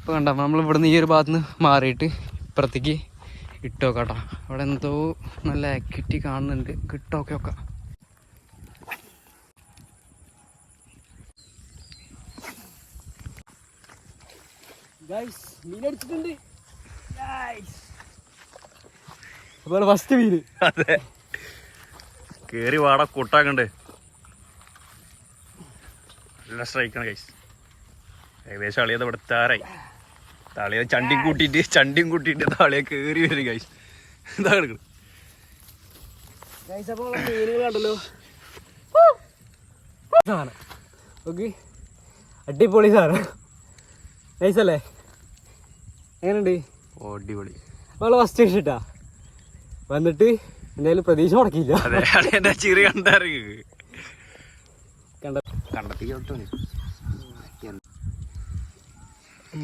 ഇപ്പോൾ കണ്ട നമ്മൾ ഇവിടുന്ന് ഈ ഒരു ഭാഗത്ത് നിന്ന് മാറിയിട്ട് ഇപ്പുറത്തേക്ക് ഇട്ടോക്കാട്ടോ. അവിടെ എന്തോ നല്ല ആക്ടിവിറ്റി കാണുന്നുണ്ട്. കിട്ടോക്കെ മീനടിച്ചിട്ടുണ്ട്. അതുപോലെ ഫസ്റ്റ് മീന്. അതെ, കേറി വാട കൂട്ടാക്കണ്ട്. നല്ല സ്ട്രൈക്കാണ് ഗൈസ്. ഏകദേശം അളിയത് ഇവിടെ താറായി. താളിയെ ചണ്ടിയും കൂട്ടിയിട്ട് താളിയെ കേറി വരും ഗൈസ്. എന്താ കിടക്കണം മീനുകൾ കണ്ടല്ലോ. ഓക്കെ, അടിപൊളി സാധനം. നൈസല്ലേ? എങ്ങനെയുണ്ട്? അടിപൊളി. നമ്മള് ഫസ്റ്റ് ഇട്ടാ വന്നിട്ട് എന്തായാലും പ്രതീക്ഷ മുടക്കിയില്ല. അതെ, അളിയന്റെ ചിരി കണ്ടറിയ കണ്ടെത്തി